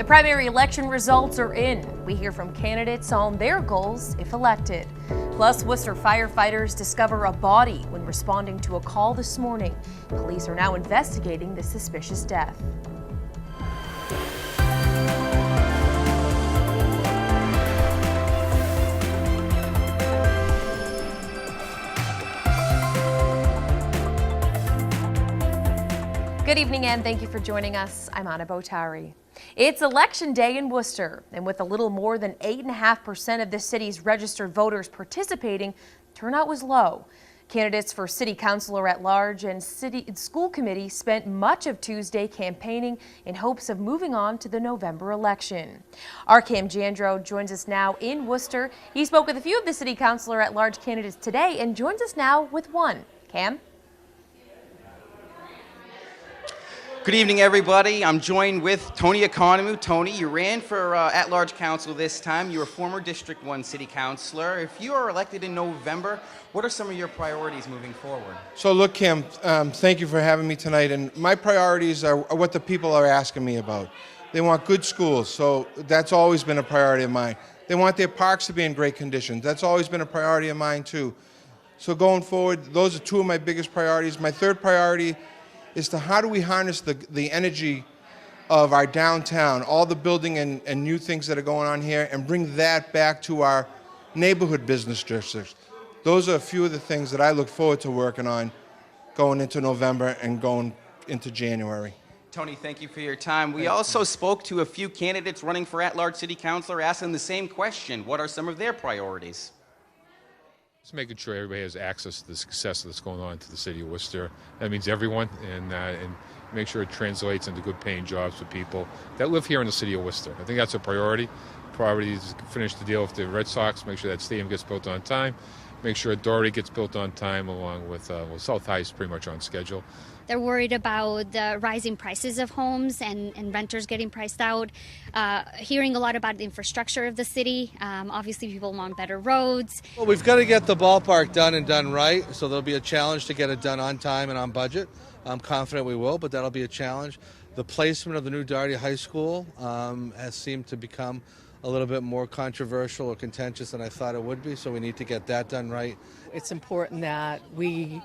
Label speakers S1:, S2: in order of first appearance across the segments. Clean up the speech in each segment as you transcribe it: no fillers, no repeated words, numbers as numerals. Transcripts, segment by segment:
S1: primary election results are in. We hear from candidates on their goals if elected. Plus, Worcester firefighters discover a body when responding to a call this morning. Police are now investigating the suspicious death. Good evening and thank you for joining us. I'm Anna Botari. It's election day in Worcester, and with a little more than 8.5% of the city's registered voters participating, turnout was low. Candidates for city councilor at large and school committee spent much of Tuesday campaigning in hopes of moving on to the November election. Our Cam Jandro joins us now in Worcester. He spoke with a few of the city councilor at large candidates today and joins us now with one. Cam?
S2: Good evening, everybody. I'm joined with Tony Economou. Tony, you ran for at-large council this time. You're a former District 1 city councilor. If you are elected in November, what are some of your priorities moving forward?
S3: So look, Kim, thank you for having me tonight. And my priorities are what the people are asking me about. They want good schools, so that's always been a priority of mine. They want their parks to be in great condition. That's always been a priority of mine, too. So going forward, those are two of my biggest priorities. My third priority is to how do we harness the energy of our downtown, all the building and new things that are going on here, and bring that back to our neighborhood business districts. Those are a few of the things that I look forward to working on going into November and going into January.
S2: Tony, thank you for your time. We also spoke to a few candidates running for at-large city councilor, asking the same question. What are some of their priorities?
S4: It's making sure everybody has access to the success that's going on to the city of Worcester. That means everyone, and make sure it translates into good paying jobs for people that live here in the city of Worcester. I think that's a priority. Priority is to finish the deal with the Red Sox, make sure that stadium gets built on time, make sure Doherty gets built on time, along with South High is pretty much on schedule.
S5: They're worried about the rising prices of homes and renters getting priced out. Hearing a lot about the infrastructure of the city. Obviously, people want better roads.
S6: Well, we've got to get the ballpark done and done right, so there'll be a challenge to get it done on time and on budget. I'm confident we will, but that'll be a challenge. The placement of the new Doherty High School has seemed to become a little bit more controversial or contentious than I thought it would be, so we need to get that done right.
S7: It's important that we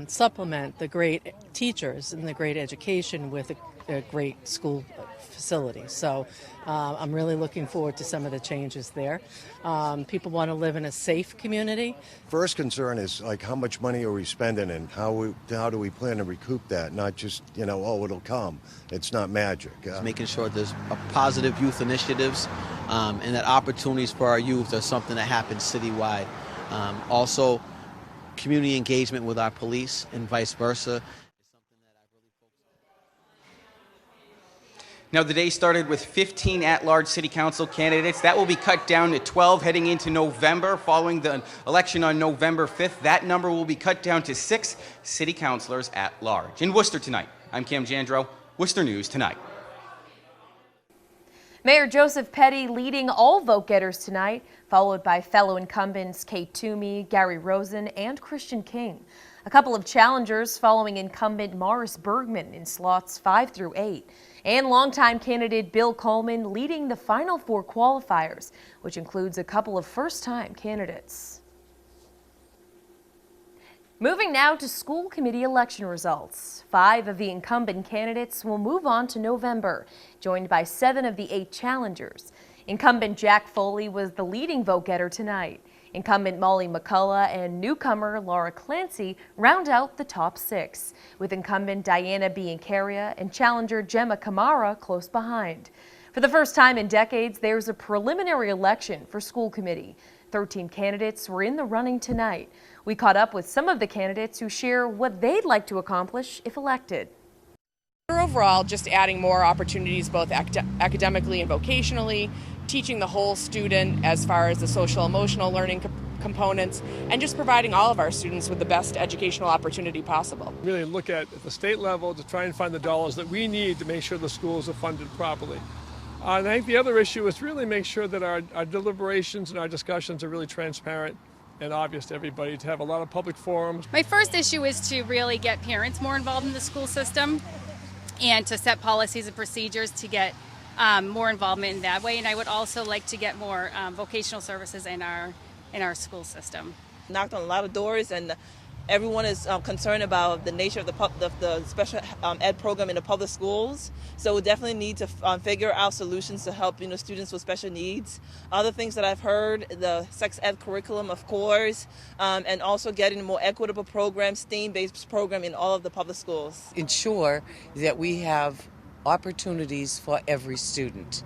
S7: supplement the great teachers and the great education with a great school facility. So I'm really looking forward to some of the changes there. People want to live in a safe community.
S8: First concern is like how much money are we spending and how do we plan to recoup that? Not just, it'll come. It's not magic.
S9: Making sure there's positive youth initiatives and that opportunities for our youth are something that happens citywide. Also, community engagement with our police and vice versa.
S2: Now, the day started with 15 at-large city council candidates. That will be cut down to 12 heading into November. Following the election on November 5th, that number will be cut down to 6 city councilors at large. In Worcester tonight, I'm Cam Jandro, Worcester News Tonight.
S1: Mayor Joseph Petty leading all vote-getters tonight, followed by fellow incumbents Kate Toomey, Gary Rosen, and Christian King. A couple of challengers following incumbent Morris Bergman in slots 5 through 8. And longtime candidate Bill Coleman leading the final 4 qualifiers, which includes a couple of first-time candidates. Moving now to school committee election results. 5 of the incumbent candidates will move on to November, joined by 7 of the 8 challengers. Incumbent Jack Foley was the leading vote-getter tonight. Incumbent Molly McCullough and newcomer Laura Clancy round out the top 6, with incumbent Diana Biancaria and challenger Gemma Camara close behind. For the first time in decades, there's a preliminary election for school committee. 13 candidates were in the running tonight. We caught up with some of the candidates who share what they'd like to accomplish if elected.
S10: Overall, just adding more opportunities both academically and vocationally, teaching the whole student as far as the social emotional learning components, and just providing all of our students with the best educational opportunity possible.
S11: Really look at the state level to try and find the dollars that we need to make sure the schools are funded properly. And I think the other issue is really make sure that our deliberations and our discussions are really transparent and obvious to everybody, to have a lot of public forums.
S12: My first issue is to really get parents more involved in the school system and to set policies and procedures to get more involvement in that way. And I would also like to get more vocational services in our school system.
S13: Knocked on a lot of doors, and everyone is concerned about the nature of the special ed program in the public schools. So we definitely need to figure out solutions to help students with special needs. Other things that I've heard, the sex ed curriculum, of course, and also getting a more equitable program, STEAM-based program in all of the public schools.
S14: Ensure that we have opportunities for every student.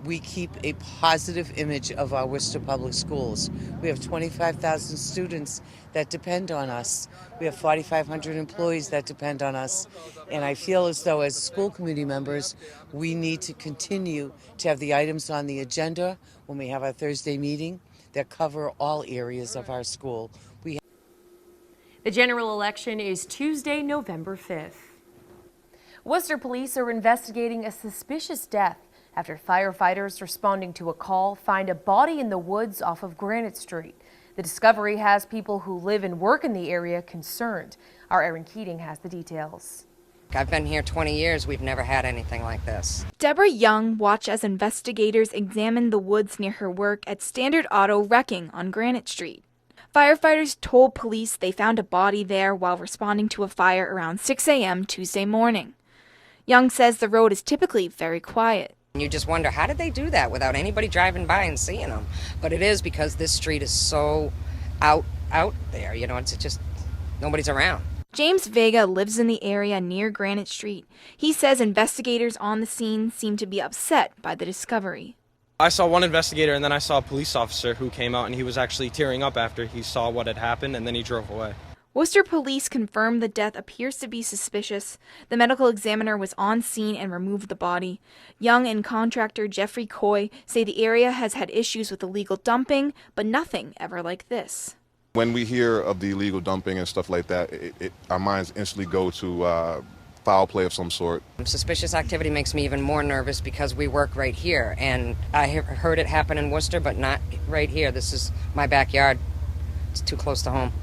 S14: We keep a positive image of our Worcester Public Schools. We have 25,000 students that depend on us. We have 4,500 employees that depend on us. And I feel as though as school committee members, we need to continue to have the items on the agenda when we have our Thursday meeting that cover all areas of our school.
S1: The general election is Tuesday, November 5th. Worcester police are investigating a suspicious death after firefighters responding to a call find a body in the woods off of Granite Street. The discovery has people who live and work in the area concerned. Our Erin Keating has the details.
S15: I've been here 20 years. We've never had anything like this.
S16: Deborah Young watched as investigators examined the woods near her work at Standard Auto Wrecking on Granite Street. Firefighters told police they found a body there while responding to a fire around 6 a.m. Tuesday morning. Young says the road is typically very quiet.
S15: You just wonder, how did they do that without anybody driving by and seeing them? But it is because this street is so out there, it's just nobody's around.
S16: James Vega lives in the area near Granite Street. He says investigators on the scene seem to be upset by the discovery.
S17: I saw one investigator and then I saw a police officer who came out and he was actually tearing up after he saw what had happened and then he drove away.
S16: Worcester police confirmed the death appears to be suspicious. The medical examiner was on scene and removed the body. Young and contractor Jeffrey Coy say the area has had issues with illegal dumping, but nothing ever like this.
S18: When we hear of the illegal dumping and stuff like that, our minds instantly go to foul play of some sort.
S15: Suspicious activity makes me even more nervous because we work right here, and I heard it happen in Worcester, but not right here. This is my backyard. It's too close to home.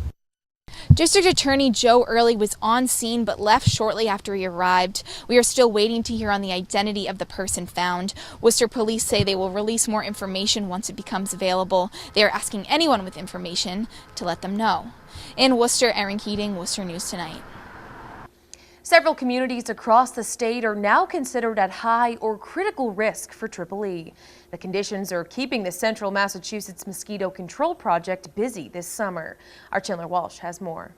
S16: District Attorney Joe Early was on scene but left shortly after he arrived. We are still waiting to hear on the identity of the person found. Worcester police say they will release more information once it becomes available. They are asking anyone with information to let them know. In Worcester, Erin Keating, Worcester News Tonight.
S1: Several communities across the state are now considered at high or critical risk for EEE. The conditions are keeping the Central Massachusetts Mosquito Control Project busy this summer. Our Chandler Walsh has more.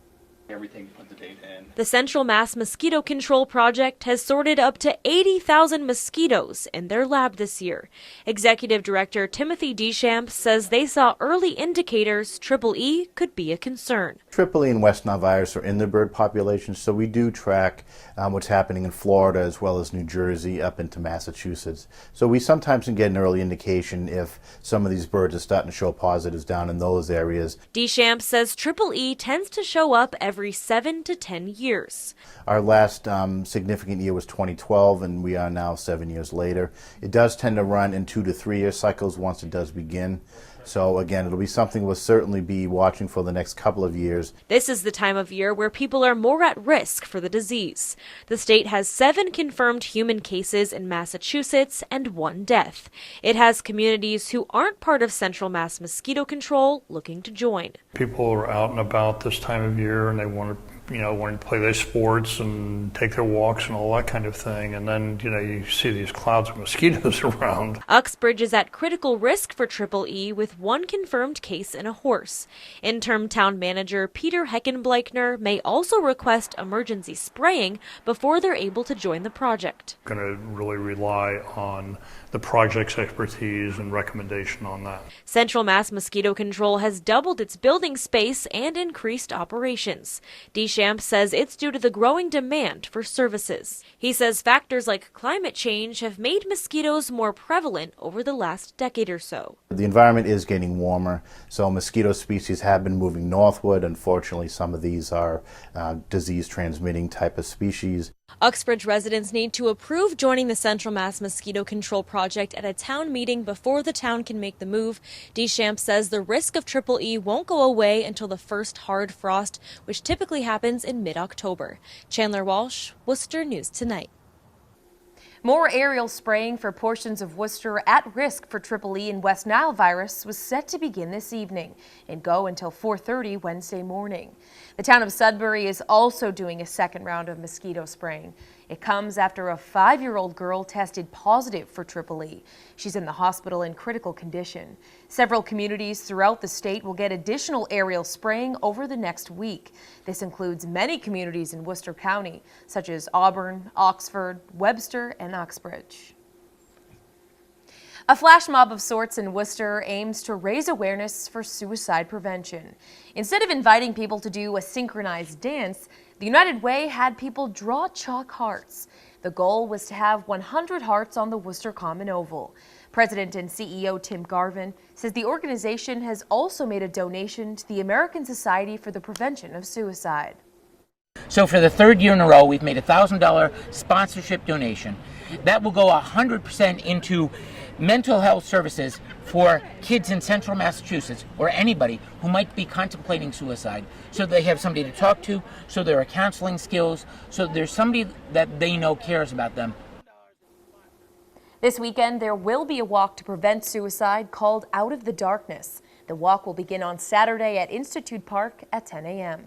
S19: Everything, put the date in.
S20: The Central Mass Mosquito Control Project has sorted up to 80,000 mosquitoes in their lab this year. Executive Director Timothy Deschamps says they saw early indicators EEE could be a concern.
S21: EEE and West Nile virus are in the bird population, so we do track what's happening in Florida as well as New Jersey up into Massachusetts. So we sometimes can get an early indication if some of these birds are starting to show positives down in those areas.
S20: Deschamps says EEE tends to show up every 7 to 10 years.
S21: Our last significant year was 2012, and we are now 7 years later. It does tend to run in 2 to 3 year cycles once it does begin. So again, it'll be something we'll certainly be watching for the next couple of years.
S20: This is the time of year where people are more at risk for the disease. The state has 7 confirmed human cases in Massachusetts and 1 death. It has communities who aren't part of Central Mass Mosquito Control looking to join.
S22: People are out and about this time of year and they want to play their sports and take their walks and all that kind of thing. And then, you see these clouds of mosquitoes around.
S20: Uxbridge is at critical risk for EEE with 1 confirmed case in a horse. Interim town manager Peter Heckenbleichner may also request emergency spraying before they're able to join the project.
S22: Going to really rely on the project's expertise and recommendation on that.
S20: Central Mass Mosquito Control has doubled its building space and increased operations. Deschamps says it's due to the growing demand for services. He says factors like climate change have made mosquitoes more prevalent over the last decade or so.
S21: The environment is getting warmer, so mosquito species have been moving northward. Unfortunately, some of these are disease-transmitting type of species.
S20: Uxbridge residents need to approve joining the Central Mass Mosquito Control Project at a town meeting before the town can make the move. Deschamps says the risk of EEE won't go away until the first hard frost, which typically happens in mid-October. Chandler Walsh, Worcester News Tonight.
S1: More aerial spraying for portions of Worcester at risk for Triple E and West Nile virus was set to begin this evening and go until 4:30 Wednesday morning. The town of Sudbury is also doing a second round of mosquito spraying. It comes after a 5-year-old girl tested positive for Triple E. She's in the hospital in critical condition. Several communities throughout the state will get additional aerial spraying over the next week. This includes many communities in Worcester County, such as Auburn, Oxford, Webster, and Uxbridge. A flash mob of sorts in Worcester aims to raise awareness for suicide prevention. Instead of inviting people to do a synchronized dance, the United Way had people draw chalk hearts. The goal was to have 100 hearts on the Worcester Common Oval. President and CEO Tim Garvin says the organization has also made a donation to the American Society for the Prevention of Suicide.
S3: So for the third year in a row, we've made a $1,000 sponsorship donation. That will go 100% into mental health services for kids in central Massachusetts or anybody who might be contemplating suicide, so they have somebody to talk to, so there are counseling skills, so there's somebody that they know cares about them.
S1: This weekend, there will be a walk to prevent suicide called Out of the Darkness. The walk will begin on Saturday at Institute Park at 10 a.m.